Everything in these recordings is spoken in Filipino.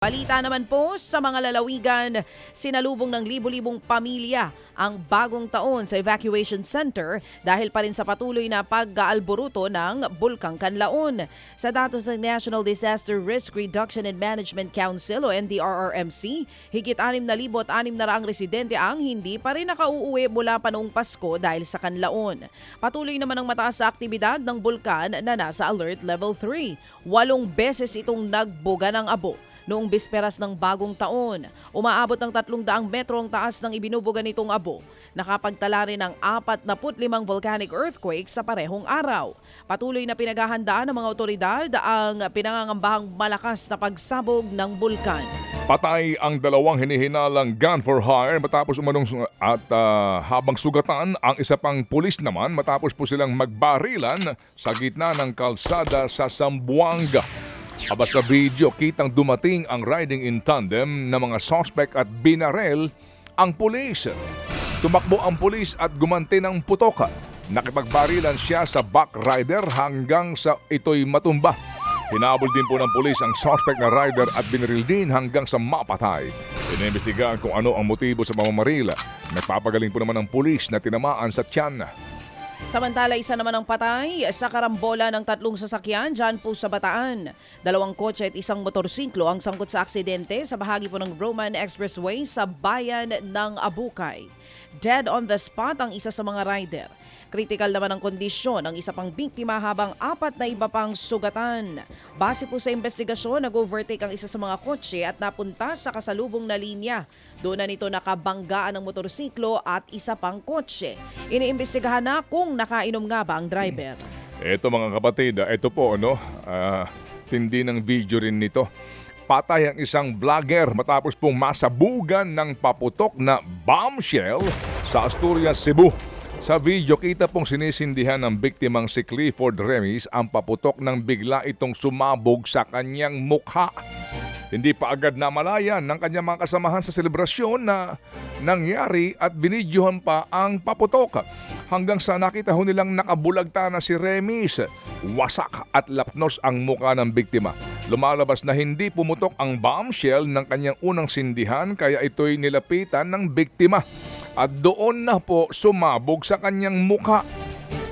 Balita naman po sa mga lalawigan, sinalubong ng libu-libong pamilya ang bagong taon sa evacuation center dahil pa rin sa patuloy na pag-aalboruto ng Bulkang Kanlaon. Sa datos ng National Disaster Risk Reduction and Management Council o NDRRMC, higit 6,600 residente ang hindi pa rin nakauuwi mula pa noong Pasko dahil sa Kanlaon. Patuloy naman ang mataas sa aktibidad ng bulkan na nasa Alert Level 3. 8 beses itong nagbuga ng abo. Noong bisperas ng bagong taon, umaabot ng 300 metro ang taas ng ibinubuga nitong abo. Nakapagtala rin ng 45 volcanic earthquakes sa parehong araw. Patuloy na pinaghahandaan ng mga otoridad ang pinangangambahang malakas na pagsabog ng bulkan. Patay ang dalawang hinihinalang gun for hire matapos umanong habang sugatan ang isa pang pulis naman matapos po silang magbarilan sa gitna ng kalsada sa Zamboanga. Aba sa video, kitang dumating ang riding in tandem na mga suspect at binarel ang pulis. Tumakbo ang pulis at gumanti ng putoka. Nakipagbarilan siya sa back rider hanggang sa ito'y matumba. Hinabol din po ng pulis ang suspect na rider at binaril din hanggang sa mapatay. Inimbestigahan kung ano ang motibo sa pamamaril. Nagpapagaling po naman ang pulis na tinamaan sa tiyan. Samantala, isa naman ang patay sa karambola ng 3 sasakyan dyan po sa Bataan. 2 kotse at 1 motorsiklo ang sangkot sa aksidente sa bahagi po ng Roman Expressway sa bayan ng Abukay. Dead on the spot ang isa sa mga rider. Critical naman ang kondisyon ng isa pang biktima habang 4 na iba pang sugatan. Base po sa investigasyon, nag-overtake ang isa sa mga kotse at napunta sa kasalubong na linya. Doon na nito nakabanggaan ng motorsiklo at isa pang kotse. Iniimbestigahan na kung nakainom nga ba ang driver. Ito mga kapatid, ito po tindi ng video rin nito. Patay ang isang vlogger matapos pong masabugan ng paputok na bombshell sa Asturias, Cebu. Sa video, kita pong sinisindihan ng biktimang si Clifford Remis ang paputok nang bigla itong sumabog sa kanyang mukha. Hindi pa agad namalayan ng kanyang mga kasamahan sa selebrasyon na nangyari at binidyohan pa ang paputok. Hanggang sa nakita ho nilang nakabulagta na si Remis. Wasak at lapnos ang mukha ng biktima. Lumalabas na hindi pumutok ang bombshell ng kanyang unang sindihan kaya ito'y nilapitan ng biktima. At doon na po sumabog sa kanyang mukha.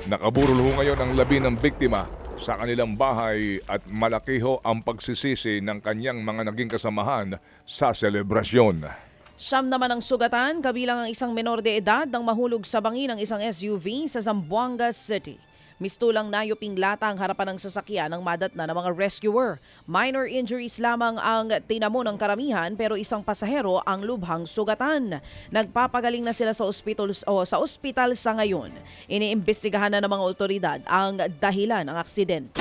Nakaburol ho ngayon ang labi ng biktima sa kanilang bahay at malaki ho ang pagsisisi ng kanyang mga naging kasamahan sa selebrasyon. 9 naman ang sugatan, kabilang ang isang menor de edad nang mahulog sa bangin ng isang SUV sa Zamboanga City. Mistulang nayuping lata ang harapan ng sasakyan ng madatna ng mga rescuer. Minor injuries lamang ang tinamo ng karamihan pero isang pasahero ang lubhang sugatan. Nagpapagaling na sila sa ospital sa ngayon. Iniimbestigahan na ng mga otoridad ang dahilan ng aksidente.